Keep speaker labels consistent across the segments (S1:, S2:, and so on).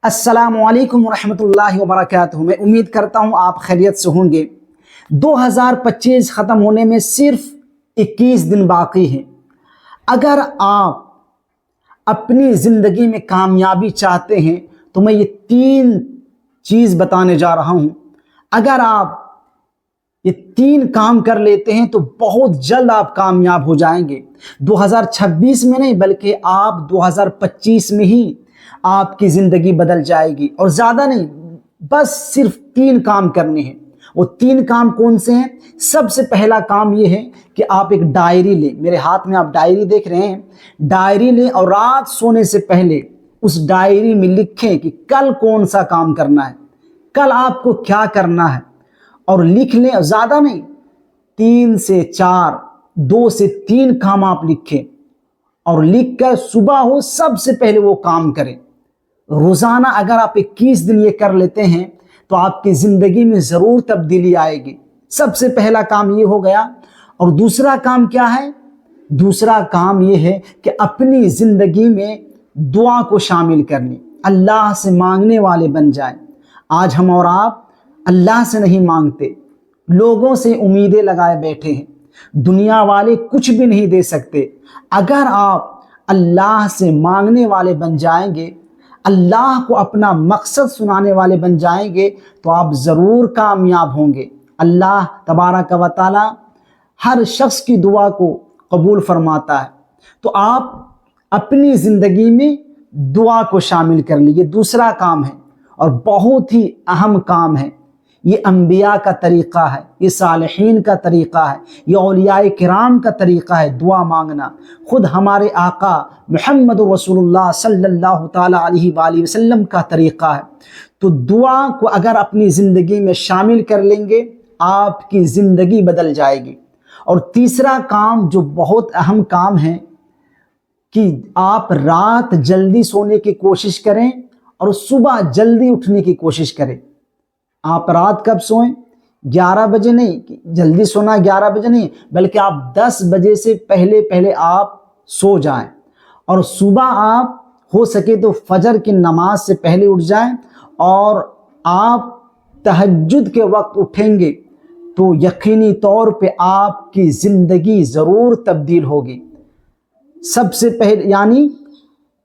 S1: अस्सलामु अलैकुम रहमतुल्लाहि व बरकातुहू। मैं उम्मीद करता हूँ आप खैरियत से होंगे। 2025 ख़त्म होने में सिर्फ 21 दिन बाकी हैं। अगर आप अपनी ज़िंदगी में कामयाबी चाहते हैं तो मैं ये 3 चीज़ बताने जा रहा हूँ। अगर आप ये 3 काम कर लेते हैं तो बहुत जल्द आप कामयाब हो जाएंगे। 2026 में नहीं बल्कि आप 2025 में ही आपकी ज़िंदगी बदल जाएगी। और ज़्यादा नहीं, बस सिर्फ 3 काम करने हैं। वो 3 काम कौन से हैं? सबसे पहला काम ये है कि आप एक डायरी लें। मेरे हाथ में आप डायरी देख रहे हैं, डायरी लें और रात सोने से पहले उस डायरी में लिखें कि कल कौन सा काम करना है, कल आपको क्या करना है, और लिख लें। ज़्यादा नहीं, 3 से 4, 2 से 3 काम आप लिखें और लिख कर सुबह हो सबसे पहले वो काम करें। रोज़ाना अगर आप 21 दिन ये कर लेते हैं तो आपकी ज़िंदगी में ज़रूर तब्दीली आएगी। सबसे पहला काम ये हो गया। और दूसरा काम क्या है? दूसरा काम ये है कि अपनी ज़िंदगी में दुआ को शामिल कर लें, अल्लाह से मांगने वाले बन जाएं। आज हम और आप अल्लाह से नहीं मांगते, लोगों से उम्मीदें लगाए बैठे हैं। दुनिया वाले कुछ भी नहीं दे सकते। अगर आप अल्लाह से मांगने वाले बन जाएंगे, अल्लाह को अपना मकसद सुनाने वाले बन जाएंगे तो आप ज़रूर कामयाब होंगे। अल्लाह तबारक व तआला हर शख्स की दुआ को कबूल फरमाता है। तो आप अपनी ज़िंदगी में दुआ को शामिल कर लीजिए। दूसरा काम है और बहुत ही अहम काम है। ये अंबिया का तरीक़ा है, ये सालिहीन का तरीक़ा है, ये औलियाए किराम का तरीक़ा है दुआ मांगना। खुद हमारे आका मुहम्मद रसूलुल्लाह सल्लल्लाहु ताला अलैहि वसल्लम का तरीक़ा है। तो दुआ को अगर अपनी ज़िंदगी में शामिल कर लेंगे, आपकी ज़िंदगी बदल जाएगी। और तीसरा काम जो बहुत अहम काम है कि आप रात जल्दी सोने की कोशिश करें और सुबह जल्दी उठने की कोशिश करें। आप रात कब सोएं? 11 बजे नहीं, जल्दी सोना 11 बजे नहीं, बल्कि आप 10 बजे से पहले पहले आप सो जाएं। और सुबह आप हो सके तो फजर की नमाज से पहले उठ जाएं। और आप तहज्जुद के वक्त उठेंगे तो यकीनी तौर पे आपकी ज़िंदगी ज़रूर तब्दील होगी। सबसे पहले यानी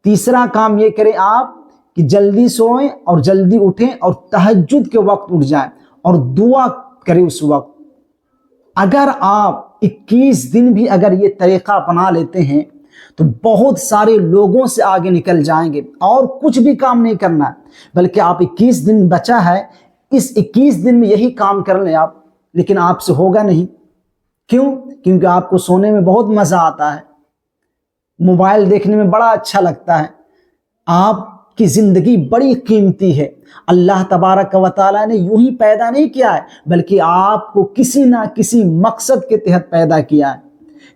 S1: तीसरा काम ये करें आप कि जल्दी सोएं और जल्दी उठें और तहज्जुद के वक्त उठ जाएं और दुआ करें उस वक्त। अगर आप 21 दिन भी अगर ये तरीक़ा अपना लेते हैं तो बहुत सारे लोगों से आगे निकल जाएंगे। और कुछ भी काम नहीं करना है, बल्कि आप 21 दिन बचा है, इस 21 दिन में यही काम कर लें आप। लेकिन आपसे होगा नहीं। क्यों? क्योंकि आपको सोने में बहुत मज़ा आता है, मोबाइल देखने में बड़ा अच्छा लगता है। आपकी ज़िंदगी बड़ी कीमती है। अल्लाह तबारक व तआला ने यूं ही पैदा नहीं किया है, बल्कि आपको किसी ना किसी मकसद के तहत पैदा किया है।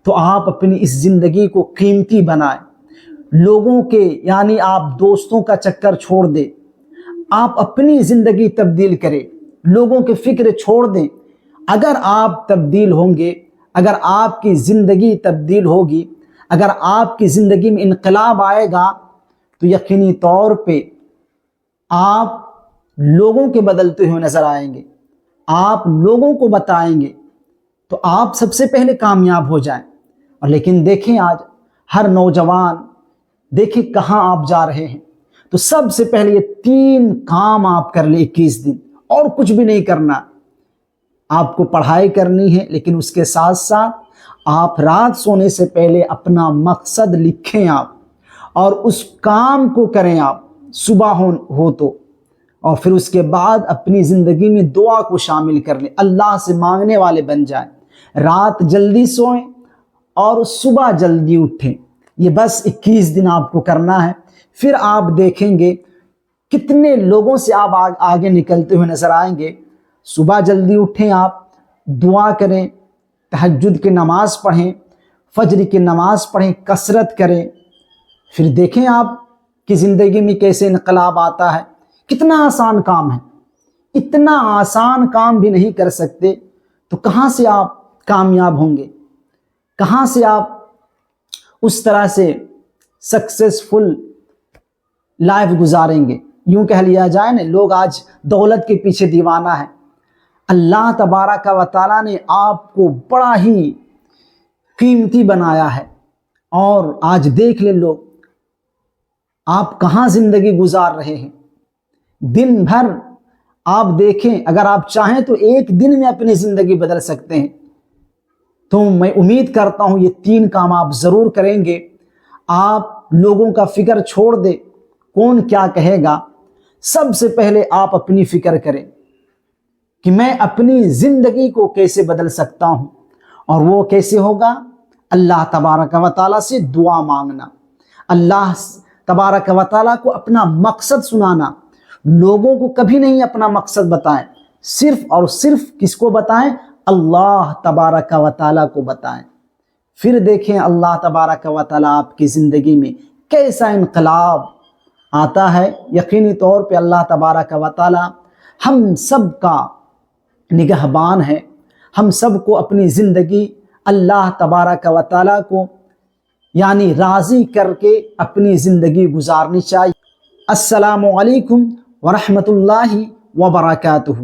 S1: तो आप अपनी इस ज़िंदगी को कीमती बनाएं। लोगों के यानी आप दोस्तों का चक्कर छोड़ दें, आप अपनी ज़िंदगी तब्दील करें, लोगों के फ़िक्र छोड़ दें। अगर आप तब्दील होंगे, अगर आपकी ज़िंदगी तब्दील होगी, अगर आपकी ज़िंदगी में इनकलाब आएगा तो यकीनी तौर पे आप लोगों के बदलते हुए नज़र आएंगे, आप लोगों को बताएंगे तो आप सबसे पहले कामयाब हो जाएं। और लेकिन देखें आज हर नौजवान देखें कहाँ आप जा रहे हैं। तो सबसे पहले ये 3 काम आप कर ले 21 दिन, और कुछ भी नहीं करना। आपको पढ़ाई करनी है, लेकिन उसके साथ साथ आप रात सोने से पहले अपना मकसद लिखें आप, और उस काम को करें आप सुबह हो तो। और फिर उसके बाद अपनी ज़िंदगी में दुआ को शामिल कर लें, अल्लाह से मांगने वाले बन जाएं। रात जल्दी सोएं और सुबह जल्दी उठें। ये बस 21 दिन आपको करना है। फिर आप देखेंगे कितने लोगों से आप आगे निकलते हुए नज़र आएंगे। सुबह जल्दी उठें, आप दुआ करें, तहज्जुद की नमाज़ पढ़ें, फजर की नमाज़ पढ़ें, कसरत करें। फिर देखें आपकी ज़िंदगी में कैसे इनकलाब आता है। कितना आसान काम है। इतना आसान काम भी नहीं कर सकते तो कहाँ से आप कामयाब होंगे? कहाँ से आप उस तरह से सक्सेसफुल लाइफ गुजारेंगे? یوں کہہ لیا جائے نا، لوگ آج دولت کے پیچھے دیوانہ ہے۔ اللہ تبارک و تعالیٰ نے آپ کو بڑا ہی قیمتی بنایا ہے، اور آج دیکھ لیں لوگ آپ کہاں زندگی گزار رہے ہیں۔ دن بھر آپ دیکھیں، اگر آپ چاہیں تو ایک دن میں اپنی زندگی بدل سکتے ہیں۔ تو میں امید کرتا ہوں یہ 3 کام آپ ضرور کریں گے۔ آپ لوگوں کا فکر چھوڑ دیں، کون کیا کہے گا۔ سب سے پہلے آپ اپنی فکر کریں کہ میں اپنی زندگی کو کیسے بدل سکتا ہوں، اور وہ کیسے ہوگا؟ اللہ تبارک و تعالیٰ سے دعا مانگنا، اللہ تبارک و تعالیٰ کو اپنا مقصد سنانا۔ لوگوں کو کبھی نہیں اپنا مقصد بتائیں، صرف اور صرف کس کو بتائیں؟ اللہ تبارک و تعالیٰ کو بتائیں۔ پھر دیکھیں اللہ تبارک و تعالیٰ آپ کی زندگی میں کیسا انقلاب آتا ہے۔ یقینی طور پہ اللہ تبارک و تعالیٰ ہم سب کا نگہبان ہے۔ ہم سب کو اپنی زندگی اللہ تبارک و تعالیٰ کو یعنی راضی کر کے اپنی زندگی گزارنی چاہیے۔ السلام علیکم ورحمۃ اللہ وبرکاتہ۔